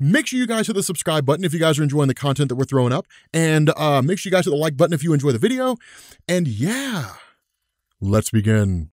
Make sure you guys hit the subscribe button if you guys are enjoying the content that we're throwing up. And make sure you guys hit the like button if you enjoy the video. And yeah, let's begin.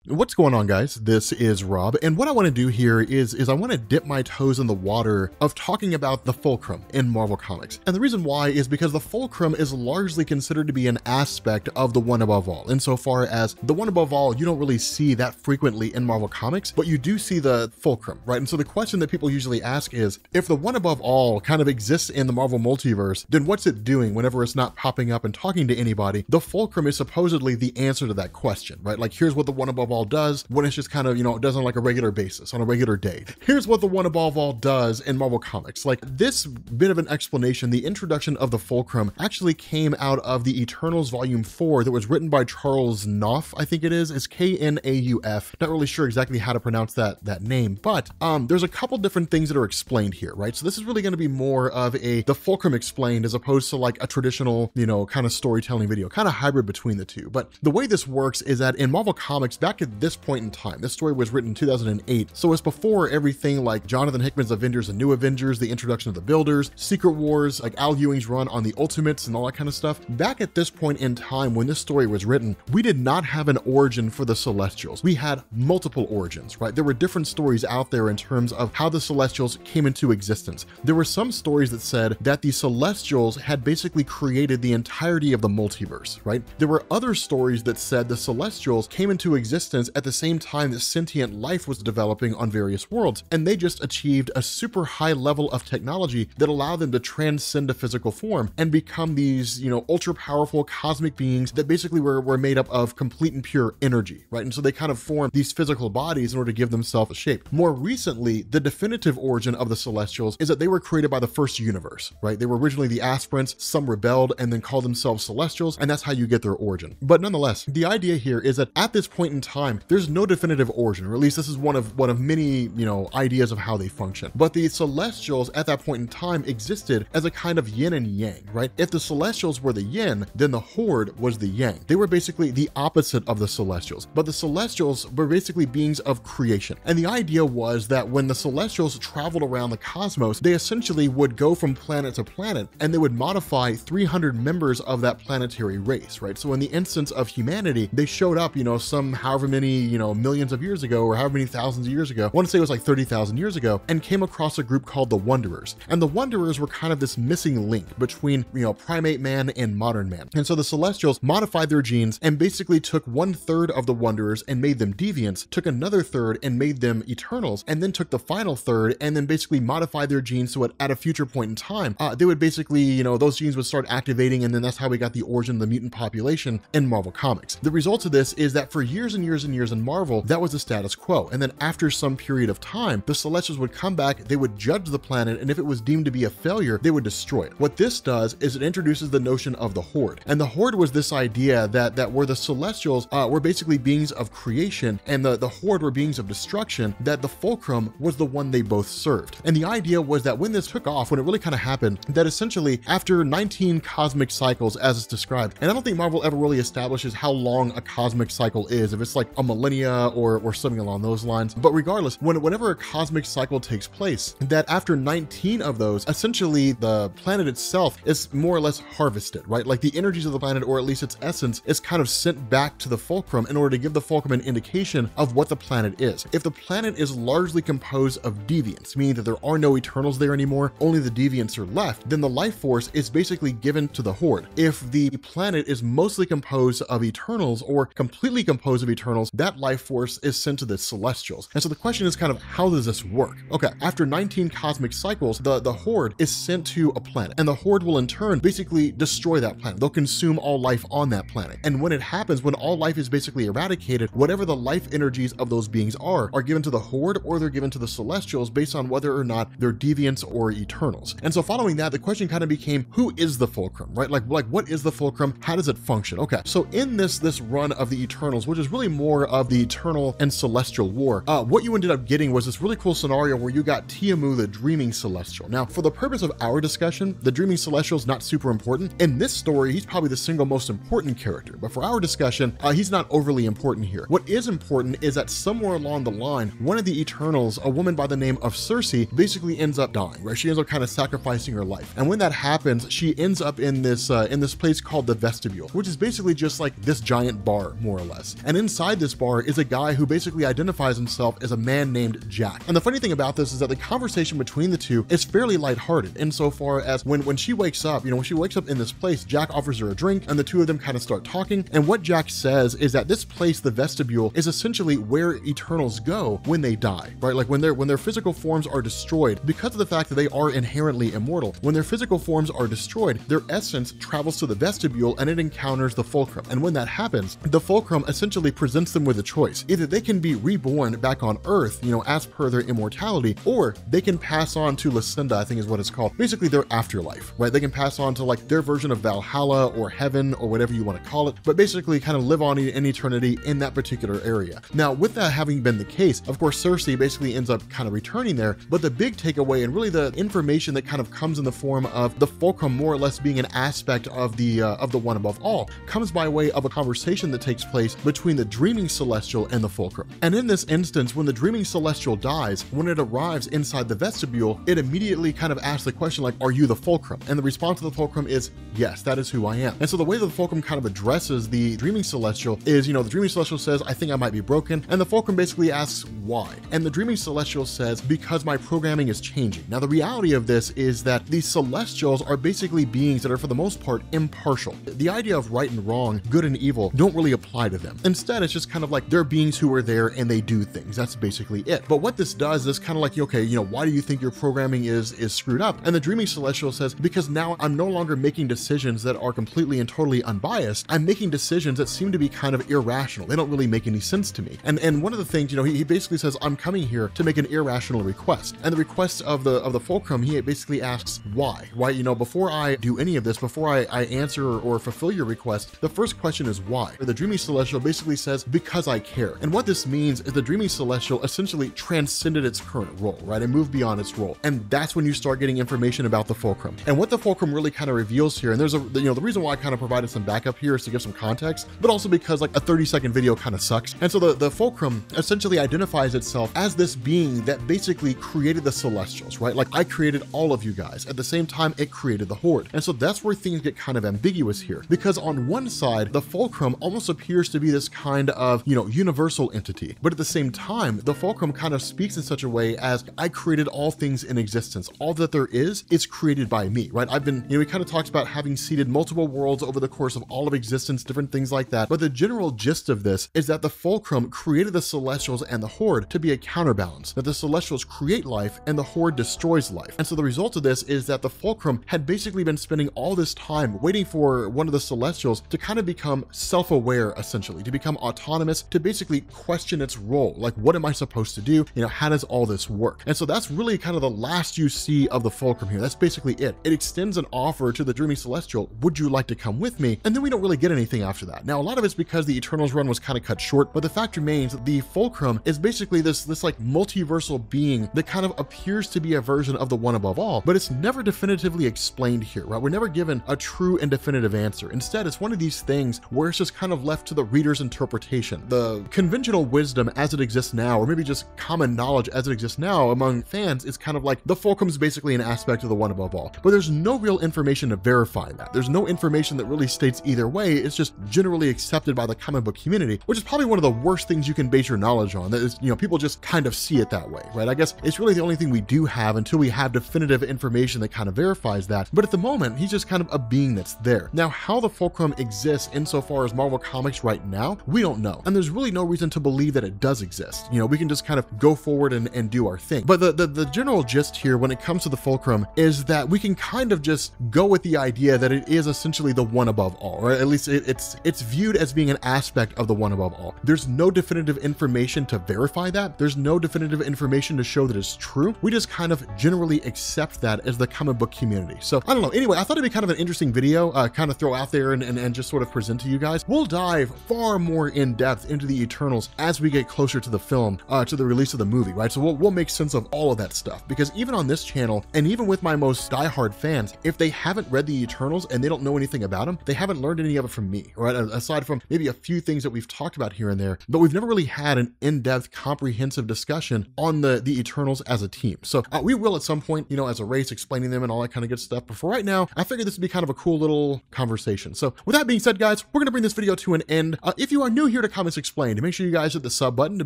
What's going on, guys? This is Rob, and what I want to do here is I want to dip my toes in the water of talking about the Fulcrum in Marvel Comics. And the reason why is because the Fulcrum is largely considered to be an aspect of the One Above All, insofar as the One Above All you don't really see that frequently in Marvel Comics, but you do see the Fulcrum, right? And so the question that people usually ask is, if the One Above All kind of exists in the Marvel multiverse, then what's it doing whenever it's not popping up and talking to anybody? The Fulcrum is supposedly the answer to that question, right? Like, here's what the One Above All does when it's just kind of, it does on like a regular basis, on a regular day. Here's what the One Above All does in Marvel Comics. Like, this bit of an explanation, the introduction of the Fulcrum actually came out of the Eternals Volume 4 that was written by Charles Knauf, I think it is. It's K-N-A-U-F. Not really sure exactly how to pronounce that name, but there's a couple different things that are explained here, right? So this is really going to be more of the Fulcrum explained as opposed to like a traditional, kind of storytelling video, kind of hybrid between the two. But the way this works is that in Marvel Comics, back at this point in time, this story was written in 2008, so it's before everything like Jonathan Hickman's Avengers and New Avengers, the introduction of the Builders, Secret Wars, like Al Ewing's run on the Ultimates and all that kind of stuff. Back at this point in time when this story was written, we did not have an origin for the Celestials. We had multiple origins, right? There were different stories out there in terms of how the Celestials came into existence. There were some stories that said that the Celestials had basically created the entirety of the multiverse, right? There were other stories that said the Celestials came into existence at the same time that sentient life was developing on various worlds, and they just achieved a super high level of technology that allowed them to transcend a physical form and become these, ultra powerful cosmic beings that basically were made up of complete and pure energy, right? And so they kind of formed these physical bodies in order to give themselves a shape. More recently, the definitive origin of the Celestials is that they were created by the first universe, right? They were originally the Aspirants, some rebelled and then called themselves Celestials, and that's how you get their origin. But nonetheless, the idea here is that at this point in time, there's no definitive origin, or at least this is one of many, ideas of how they function. But the Celestials at that point in time existed as a kind of yin and yang, right? If the Celestials were the yin, then the Horde was the yang. They were basically the opposite of the Celestials, but the Celestials were basically beings of creation. And the idea was that when the Celestials traveled around the cosmos, they essentially would go from planet to planet, and they would modify 300 members of that planetary race, right? So in the instance of humanity, they showed up, some however many, millions of years ago, or however many thousands of years ago, I want to say it was like 30,000 years ago, and came across a group called the Wanderers. And the Wanderers were kind of this missing link between, primate man and modern man. And so the Celestials modified their genes and basically took 1/3 of the Wanderers and made them deviants, took another third and made them Eternals, and then took the final third and then basically modified their genes so at a future point in time, they would basically, those genes would start activating, and then that's how we got the origin of the mutant population in Marvel Comics. The result of this is that for years and years and years in Marvel, that was the status quo. And then after some period of time, the Celestials would come back, they would judge the planet, and if it was deemed to be a failure, they would destroy it. What this does is it introduces the notion of the Horde. And the Horde was this idea that where the Celestials were basically beings of creation and the Horde were beings of destruction, that the Fulcrum was the one they both served. And the idea was that when this took off, when it really kind of happened, that essentially after 19 cosmic cycles as it's described, and I don't think Marvel ever really establishes how long a cosmic cycle is, if it's like a millennia or something along those lines. But regardless, whenever a cosmic cycle takes place, that after 19 of those, essentially the planet itself is more or less harvested, right? Like the energies of the planet, or at least its essence, is kind of sent back to the Fulcrum in order to give the Fulcrum an indication of what the planet is. If the planet is largely composed of deviants, meaning that there are no Eternals there anymore, only the deviants are left, then the life force is basically given to the Horde. If the planet is mostly composed of Eternals or completely composed of Eternals, that life force is sent to the Celestials. And so the question is kind of, how does this work? Okay, after 19 cosmic cycles, the Horde is sent to a planet, and the Horde will in turn basically destroy that planet. They'll consume all life on that planet. And when it happens, when all life is basically eradicated, whatever the life energies of those beings are given to the Horde, or they're given to the Celestials based on whether or not they're deviants or Eternals. And so following that, the question kind of became, who is the Fulcrum, right? Like what is the Fulcrum? How does it function? Okay, so in this run of the Eternals, which is really more more of the Eternal and Celestial War, what you ended up getting was this really cool scenario where you got Tiamu, the Dreaming Celestial. Now, for the purpose of our discussion, the Dreaming Celestial is not super important. In this story, he's probably the single most important character, but for our discussion, he's not overly important here. What is important is that somewhere along the line, one of the Eternals, a woman by the name of Cersei, basically ends up dying, right? She ends up kind of sacrificing her life. And when that happens, she ends up in this place called the Vestibule, which is basically just like this giant bar, more or less. And inside this bar is a guy who basically identifies himself as a man named Jack. And the funny thing about this is that the conversation between the two is fairly lighthearted insofar as when she wakes up, when she wakes up in this place, Jack offers her a drink and the two of them kind of start talking. And what Jack says is that this place, the Vestibule, is essentially where Eternals go when they die, right? Like when their physical forms are destroyed, because of the fact that they are inherently immortal, when their physical forms are destroyed, their essence travels to the Vestibule and it encounters the Fulcrum. And when that happens, the Fulcrum essentially presents them with a choice. Either they can be reborn back on Earth, as per their immortality, or they can pass on to Lucinda, I think is what it's called. Basically their afterlife, right? They can pass on to like their version of Valhalla or heaven or whatever you want to call it, but basically kind of live on in eternity in that particular area. Now, with that having been the case, of course, Cersei basically ends up kind of returning there, but the big takeaway and really the information that kind of comes in the form of the Fulcrum more or less being an aspect of the one above all comes by way of a conversation that takes place between the Dreaming Celestial and the Fulcrum. And in this instance, when the Dreaming Celestial dies, when it arrives inside the Vestibule, it immediately kind of asks the question like, are you the Fulcrum? And the response of the Fulcrum is, yes, that is who I am. And so the way that the Fulcrum kind of addresses the Dreaming Celestial is, the Dreaming Celestial says, I think I might be broken. And the Fulcrum basically asks why. And the Dreaming Celestial says, because my programming is changing. Now, the reality of this is that these Celestials are basically beings that are for the most part impartial. The idea of right and wrong, good and evil don't really apply to them. Instead, it's just kind of like they're beings who are there and they do things. That's basically it. But what this does is kind of like, okay, why do you think your programming is screwed up? And the Dreaming Celestial says, because now I'm no longer making decisions that are completely and totally unbiased. I'm making decisions that seem to be kind of irrational. They don't really make any sense to me. And one of the things, he basically says, I'm coming here to make an irrational request. And the request of the Fulcrum, he basically asks why. Why, before I do any of this, before I answer or fulfill your request, the first question is why. The Dreaming Celestial basically says, because I care. And what this means is the Dreaming Celestial essentially transcended its current role, right? And moved beyond its role. And that's when you start getting information about the Fulcrum. And what the Fulcrum really kind of reveals here, and there's the reason why I kind of provided some backup here is to give some context, but also because like a 30-second video kind of sucks. And so the Fulcrum essentially identifies itself as this being that basically created the Celestials, right? Like I created all of you guys. At the same time, it created the Horde. And so that's where things get kind of ambiguous here, because on one side, the Fulcrum almost appears to be this kind of, universal entity. But at the same time, the Fulcrum kind of speaks in such a way as I created all things in existence. All that there is created by me, right? I've been, he kind of talks about having seeded multiple worlds over the course of all of existence, different things like that. But the general gist of this is that the Fulcrum created the Celestials and the Horde to be a counterbalance, that the Celestials create life and the Horde destroys life. And so the result of this is that the Fulcrum had basically been spending all this time waiting for one of the Celestials to kind of become self-aware, essentially, to become autonomous, to basically question its role. Like, what am I supposed to do? How does all this work? And so that's really kind of the last you see of the Fulcrum here. That's basically it. It extends an offer to the Dreaming Celestial. Would you like to come with me? And then we don't really get anything after that. Now, a lot of it's because the Eternals run was kind of cut short, but the fact remains that the Fulcrum is basically this like multiversal being that kind of appears to be a version of the one above all, but it's never definitively explained here, right? We're never given a true and definitive answer. Instead, it's one of these things where it's just kind of left to the reader's interpretation. The conventional wisdom as it exists now, or maybe just common knowledge as it exists now among fans, is kind of like the Fulcrum is basically an aspect of the one above all, but there's no real information to verify that. There's no information that really states either way. It's just generally accepted by the comic book community, which is probably one of the worst things you can base your knowledge on. That is, people just kind of see it that way, right? I guess it's really the only thing we do have until we have definitive information that kind of verifies that. But at the moment, he's just kind of a being that's there. Now, how the Fulcrum exists insofar as Marvel Comics right now, we don't know. And there's really no reason to believe that it does exist. We can just kind of go forward and do our thing. But the general gist here when it comes to the Fulcrum is that we can kind of just go with the idea that it is essentially the one above all, or at least it's viewed as being an aspect of the one above all. There's no definitive information to verify that. There's no definitive information to show that it's true. We just kind of generally accept that as the comic book community. So I don't know. Anyway, I thought it'd be kind of an interesting video, kind of throw out there and just sort of present to you guys. We'll dive far more in in depth into the Eternals as we get closer to the film, to the release of the movie, right? So we'll make sense of all of that stuff, because even on this channel, and even with my most diehard fans, if they haven't read the Eternals and they don't know anything about them, they haven't learned any of it from me, right? Aside from maybe a few things that we've talked about here and there, but we've never really had an in-depth, comprehensive discussion on the Eternals as a team. So we will at some point, you know, as a race, explaining them and all that kind of good stuff. But for right now, I figured this would be kind of a cool little conversation. So with that being said, guys, we're going to bring this video to an end. If you are new here to Comics Explained, make sure you guys hit the sub button to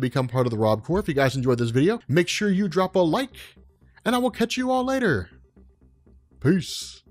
become part of the Rob Corps. If you guys enjoyed this video, make sure you drop a like, and I will catch you all later. Peace.